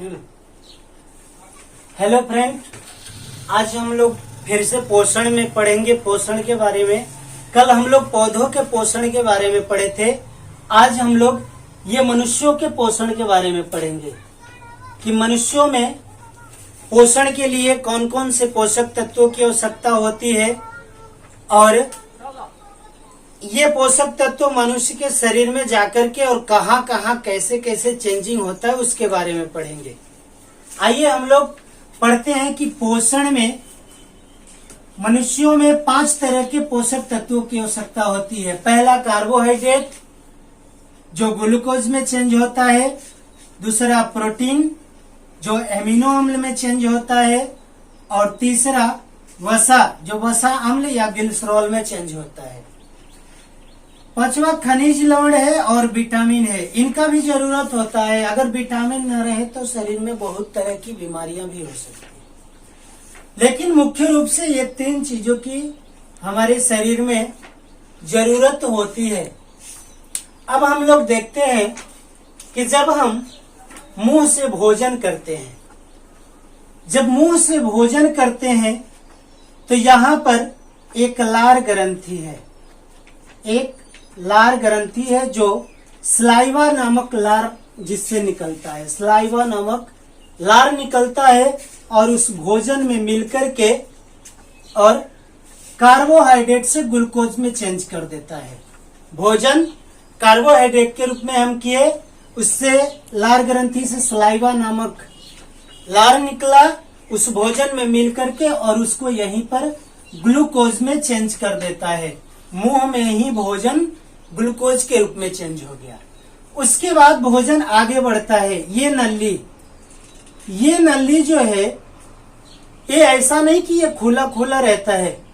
Hello friend, आज हम लोग फिर से पोषण में पढ़ेंगे। पोषण के बारे में कल हम लोग पौधों के पोषण के बारे में पढ़े थे। आज हम लोग ये मनुष्यों के पोषण के बारे में पढ़ेंगे कि मनुष्यों में पोषण के लिए कौन कौन से पोषक तत्वों की आवश्यकता होती है और ये पोषक तत्व मनुष्य के शरीर में जाकर के और कहाँ कहाँ कैसे कैसे चेंजिंग होता है उसके बारे में पढ़ेंगे। आइए हम लोग पढ़ते हैं कि पोषण में मनुष्यों में 5 तरह के पोषक तत्वों की आवश्यकता होती है। पहला कार्बोहाइड्रेट जो ग्लूकोज में चेंज होता है, दूसरा प्रोटीन जो एमिनो अम्ल में चेंज होता है और तीसरा वसा जो वसा अम्ल या ग्लिसरॉल में चेंज होता है। पांचवा खनिज लवण है और विटामिन है, इनका भी जरूरत होता है। अगर विटामिन न रहे तो शरीर में बहुत तरह की बीमारियां भी हो सकती है, लेकिन मुख्य रूप से ये 3 चीजों की हमारे शरीर में जरूरत होती है। अब हम लोग देखते हैं कि जब हम मुंह से भोजन करते हैं, जब मुंह से भोजन करते हैं तो यहाँ पर एक लार ग्रंथि है, एक लार ग्रंथि है जो स्लाइवा नामक लार जिससे निकलता है। स्लाइवा नामक लार निकलता है और उस भोजन में मिलकर के और कार्बोहाइड्रेट से ग्लूकोज में चेंज कर देता है। भोजन कार्बोहाइड्रेट के रूप में हम किए, उससे लार ग्रंथि से स्लाइवा नामक लार निकला, उस भोजन में मिलकर के और उसको यहीं पर ग्लूकोज में चेंज कर देता है। मुंह में ही भोजन ग्लूकोज के रूप में चेंज हो गया। उसके बाद भोजन आगे बढ़ता है। ये नली जो है, ये ऐसा नहीं कि ये खुला खुला रहता है,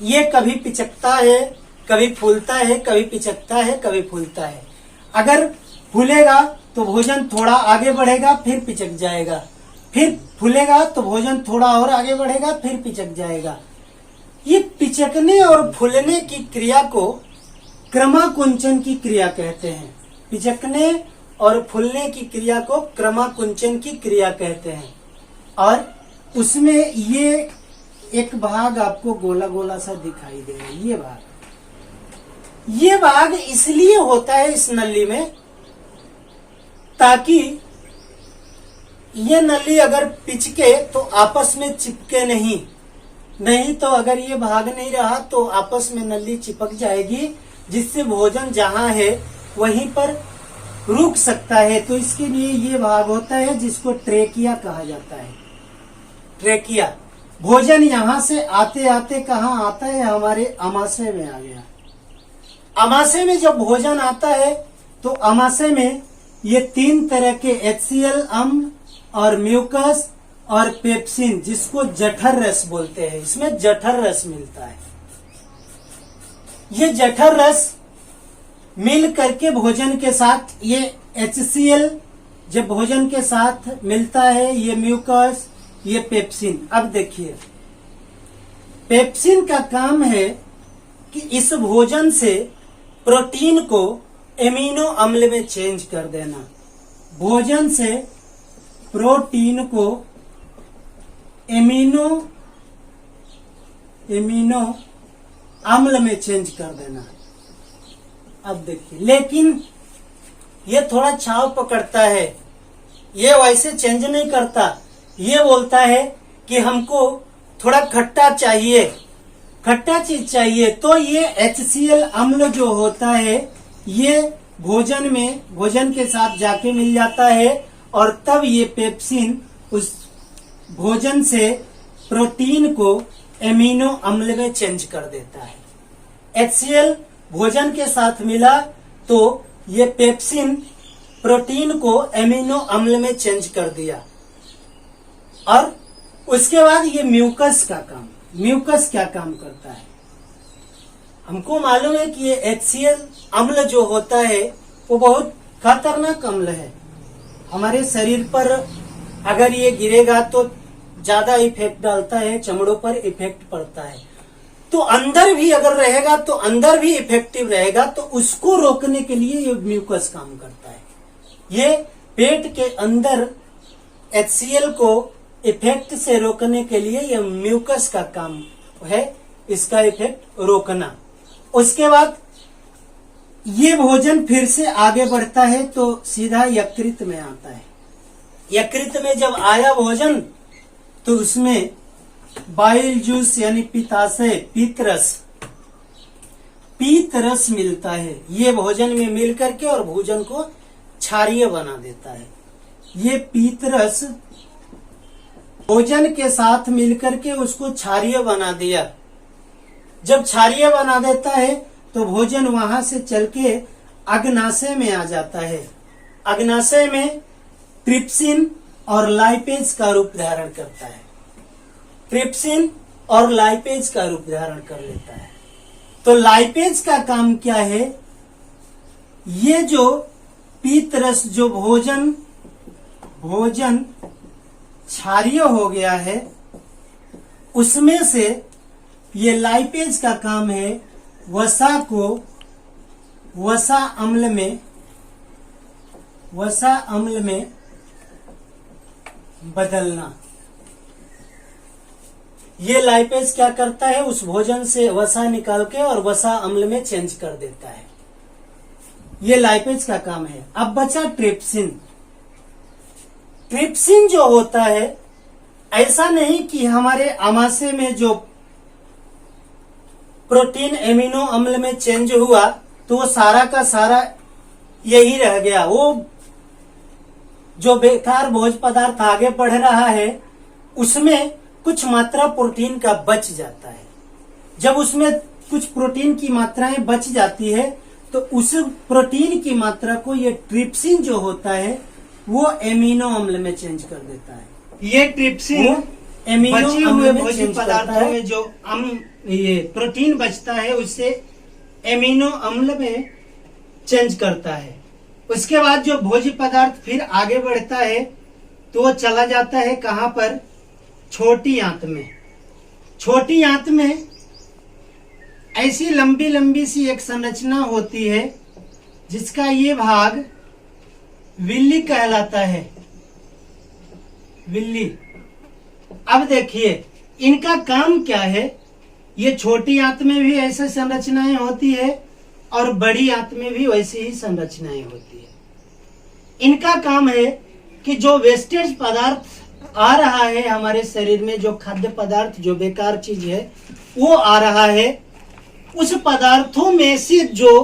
ये कभी पिचकता है, कभी फूलता है, कभी पिचकता है, कभी फूलता है। अगर फूलेगा तो भोजन थोड़ा आगे बढ़ेगा, फिर पिचक जाएगा, फिर फूलेगा तो भोजन थोड़ा और आगे बढ़ेगा, फिर पिचक जाएगा। ये पिचकने और फूलने की क्रिया को क्रमाकुंचन की क्रिया कहते हैं। पिचकने और फूलने की क्रिया को क्रमाकुंचन की क्रिया कहते हैं। और उसमें ये एक भाग आपको गोला गोला सा दिखाई दे रहा है। ये भाग इसलिए होता है इस नली में ताकि ये नली अगर पिचके तो आपस में चिपके नहीं तो अगर ये भाग नहीं रहा तो आपस में नली चिपक जाएगी, जिससे भोजन जहां है वहीं पर रुक सकता है। तो इसके लिए ये भाग होता है जिसको ट्रेकिया कहा जाता है। ट्रेकिया। भोजन यहां से आते आते कहाँ आता है, हमारे आमाशय में आ गया। आमाशय में जब भोजन आता है तो आमाशय में ये 3 तरह के HCl अम्ल और म्यूकस और पेप्सिन, जिसको जठर रस बोलते हैं, इसमें जठर रस मिलता है। ये जठर रस मिल करके भोजन के साथ ये HCl जब भोजन के साथ मिलता है, ये म्यूकस, ये पेप्सिन। अब देखिए, पेप्सिन का काम है कि इस भोजन से प्रोटीन को एमिनो अम्ल में चेंज कर देना। भोजन से प्रोटीन को एमिनो अम्ल में चेंज कर देना। अब देखिए, लेकिन ये थोड़ा छाव पकड़ता है, ये वैसे चेंज नहीं करता। ये बोलता है कि हमको थोड़ा खट्टा चाहिए, खट्टा चीज चाहिए। तो ये HCl अम्ल जो होता है ये भोजन के साथ जाके मिल जाता है और तब ये पेप्सिन उस भोजन से प्रोटीन को एमिनो अम्ल में चेंज कर देता है। HCl भोजन के साथ मिला तो ये पेप्सिन प्रोटीन को एमिनो अम्ल में चेंज कर दिया। और उसके बाद ये म्यूकस क्या काम करता है, हमको मालूम है कि ये HCl अम्ल जो होता है वो बहुत खतरनाक अम्ल है। हमारे शरीर पर अगर ये गिरेगा तो ज्यादा इफेक्ट डालता है, चमड़ों पर इफेक्ट पड़ता है। तो अंदर भी अगर रहेगा तो अंदर भी इफेक्टिव रहेगा, तो उसको रोकने के लिए ये म्यूकस काम करता है। ये पेट के अंदर HCl को इफेक्ट से रोकने के लिए यह म्यूकस का काम है, इसका इफेक्ट रोकना। उसके बाद ये भोजन फिर से आगे बढ़ता है तो सीधा यकृत में आता है। यकृत में जब आया भोजन तो उसमें बाइल जूस यानी पित्ताशय, पीत रस मिलता है। ये भोजन में मिल करके और भोजन को क्षारीय बना देता है। ये पीत रस भोजन के साथ मिलकर के उसको क्षारीय बना दिया। जब क्षारीय बना देता है तो भोजन वहां से चल के अग्नाशय में आ जाता है। अग्नाशय में ट्रिप्सिन और लाइपेज का रूप धारण करता है। ट्रिप्सिन और लाइपेज का रूप धारण कर लेता है। तो लाइपेज का काम क्या है? ये जो पीत रस जो भोजन क्षारीय हो गया है उसमें से ये लाइपेज का काम है वसा को वसा अम्ल में बदलना। ये लाइपेज क्या करता है? उस भोजन से वसा निकाल के और वसा अम्ल में चेंज कर देता है। ये लाइपेज का काम है। अब बचा ट्रिप्सिन। ट्रिप्सिन जो होता है, ऐसा नहीं कि हमारे आमाशय में जो प्रोटीन एमिनो अम्ल में चेंज हुआ तो वो सारा का सारा यही रह गया। वो जो बेकार भोज्य पदार्थ आगे बढ़ रहा है उसमें कुछ मात्रा प्रोटीन का बच जाता है। जब उसमें कुछ प्रोटीन की मात्राएं बच जाती है तो उस प्रोटीन की मात्रा को ये ट्रिप्सिन जो होता है वो एमिनो अम्ल में चेंज कर देता है। ये ट्रिप्सिन एमिनो अम्ल में भोज्य पदार्थों में जो ये प्रोटीन बचता है उससे एमिनो अम्ल में चेंज करता है। उसके बाद जो भोज्य पदार्थ फिर आगे बढ़ता है तो वो चला जाता है कहां पर? छोटी आंत में। छोटी आंत में ऐसी लंबी लंबी सी एक संरचना होती है जिसका ये भाग विल्ली कहलाता है। विल्ली। अब देखिए इनका काम क्या है? ये छोटी आंत में भी ऐसी संरचनाएं होती है और बड़ी आंत में भी वैसी ही संरचनाएं होती है। इनका काम है कि जो वेस्टेज पदार्थ आ रहा है हमारे शरीर में, जो खाद्य पदार्थ जो बेकार चीज है वो आ रहा है, उस पदार्थों में से जो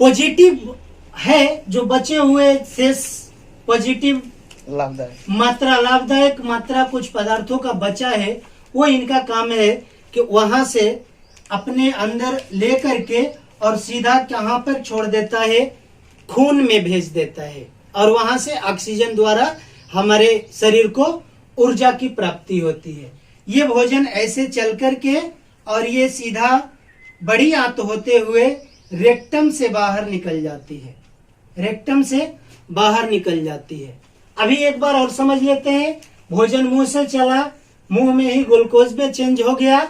पॉजिटिव है, जो बचे हुए शेष पॉजिटिव लाभदायक मात्रा कुछ पदार्थों का बचा है, वो इनका काम है कि वहां से अपने अंदर ले करके और सीधा कहां पर छोड़ देता है? खून में भेज देता है और वहां से ऑक्सीजन द्वारा हमारे शरीर को ऊर्जा की प्राप्ति होती है। ये भोजन ऐसे चल करके और ये सीधा बड़ी आंत होते हुए रेक्टम से बाहर निकल जाती है। रेक्टम से बाहर निकल जाती है। अभी एक बार और समझ लेते हैं। भोजन मुंह से चला, मुंह में ही ग्लूकोज में चेंज हो गया,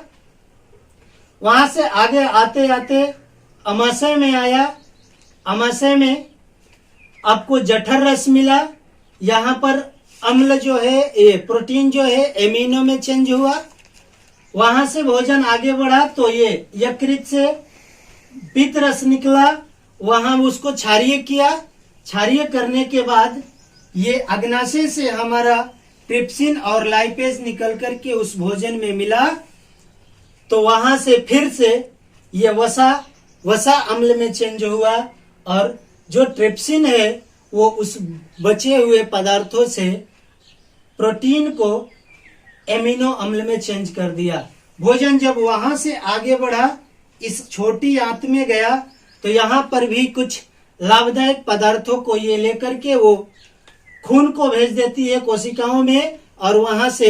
वहां से आगे आते आते अमाशय में आया। अमाशय में आपको जठर रस मिला। यहाँ पर अम्ल जो है, ये प्रोटीन जो है एमिनो में चेंज हुआ। वहां से भोजन आगे बढ़ा तो ये यकृत से पित्त रस निकला, वहां उसको क्षारीय किया। क्षारीय करने के बाद ये अग्नाशय से हमारा ट्रिप्सिन और लाइपेज निकल करके उस भोजन में मिला तो वहां से फिर से ये वसा अम्ल में चेंज हुआ और जो ट्रिप्सिन है वो उस बचे हुए पदार्थों से प्रोटीन को एमिनो अम्ल में चेंज कर दिया। भोजन जब वहां से आगे बढ़ा, इस छोटी आंत में गया तो यहाँ पर भी कुछ लाभदायक पदार्थों को ये लेकर के वो खून को भेज देती है कोशिकाओं में और वहां से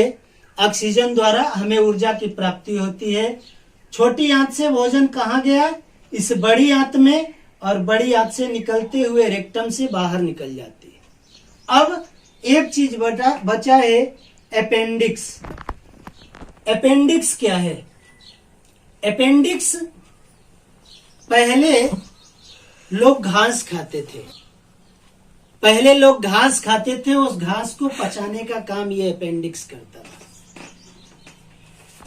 ऑक्सीजन द्वारा हमें ऊर्जा की प्राप्ति होती है। छोटी आंत से भोजन कहाँ गया? इस बड़ी आंत में, और बड़ी आंत से निकलते हुए रेक्टम से बाहर निकल जाती है। अब एक चीज बचा है अपेंडिक्स। अपेंडिक्स क्या है? अपेंडिक्स पहले लोग घास खाते थे, पहले लोग घास खाते थे, उस घास को पचाने का काम ये अपेंडिक्स करता था।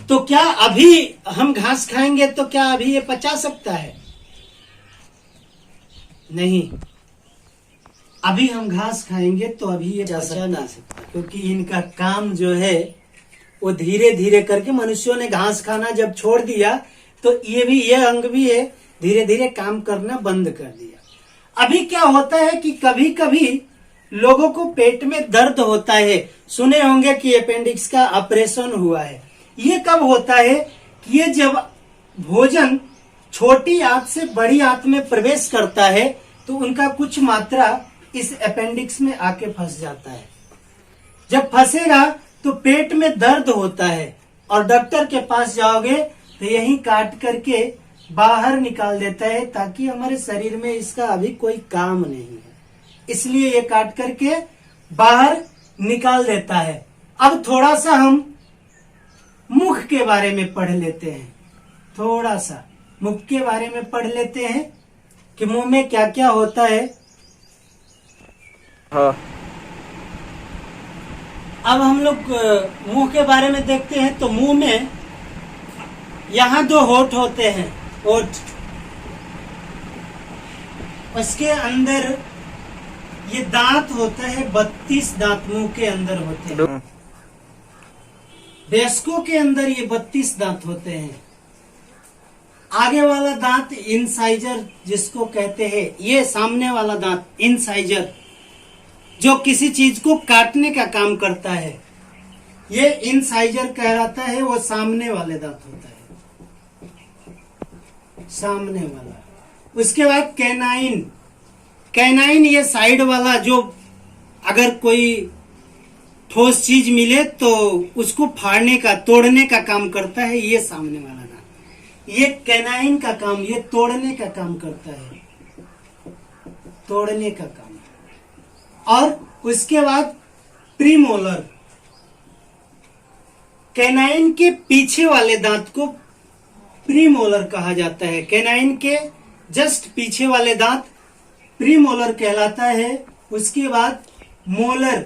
तो क्या अभी हम घास खाएंगे तो क्या अभी ये पचा सकता है? नहीं। अभी हम घास खाएंगे तो अभी ये पचा नहीं सकता, क्योंकि इनका काम जो है वो धीरे धीरे करके, मनुष्यों ने घास खाना जब छोड़ दिया तो ये अंग भी है धीरे धीरे काम करना बंद कर दिया। अभी क्या होता है कि कभी कभी लोगों को पेट में दर्द होता है। सुने होंगे कि अपेंडिक्स का ऑपरेशन हुआ है। ये कब होता है कि ये जब भोजन छोटी आंत से बड़ी आंत में प्रवेश करता है तो उनका कुछ मात्रा इस अपेंडिक्स में आके फंस जाता है। जब फंसेगा तो पेट में दर्द होता है और डॉक्टर के पास जाओगे तो यही काट करके बाहर निकाल देता है, ताकि हमारे शरीर में इसका अभी कोई काम नहीं है, इसलिए ये काट करके बाहर निकाल देता है। अब थोड़ा सा हम मुख के बारे में पढ़ लेते हैं। थोड़ा सा मुख के बारे में पढ़ लेते हैं कि मुंह में क्या क्या होता है। हाँ। अब हम लोग मुंह के बारे में देखते हैं तो मुंह में यहाँ 2 होठ होते हैं, होठ। उसके अंदर ये दांत होता है, 32 दांत मुंह के अंदर होते हैं। वयस्कों के अंदर ये 32 दांत होते हैं। आगे वाला दांत इंसाइजर जिसको कहते हैं, ये सामने वाला दांत इंसाइजर जो किसी चीज को काटने का काम करता है, ये इंसाइजर कहलाता है। वो सामने वाले दांत होता है, सामने वाला। उसके बाद कैनाइन, कैनाइन ये साइड वाला, जो अगर कोई ठोस चीज मिले तो उसको फाड़ने का, तोड़ने का काम करता है, ये सामने वाला दांत। ये कैनाइन का काम, ये तोड़ने का काम करता है, तोड़ने का काम। और उसके बाद प्रीमोलर, कैनाइन के पीछे वाले दांत को प्रीमोलर कहा जाता है। कैनाइन के जस्ट पीछे वाले दांत प्रीमोलर कहलाता है। उसके बाद मोलर,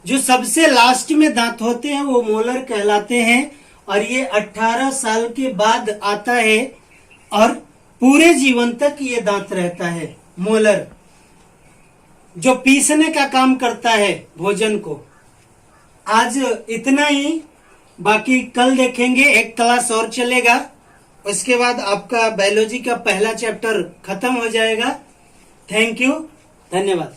जो सबसे लास्ट में दांत होते हैं वो मोलर कहलाते हैं, और ये 18 साल के बाद आता है और पूरे जीवन तक ये दांत रहता है। मोलर जो पीसने का काम करता है भोजन को। आज इतना ही, बाकी कल देखेंगे, एक क्लास और चलेगा। उसके बाद आपका बायोलॉजी का पहला चैप्टर खत्म हो जाएगा। थैंक यू, धन्यवाद।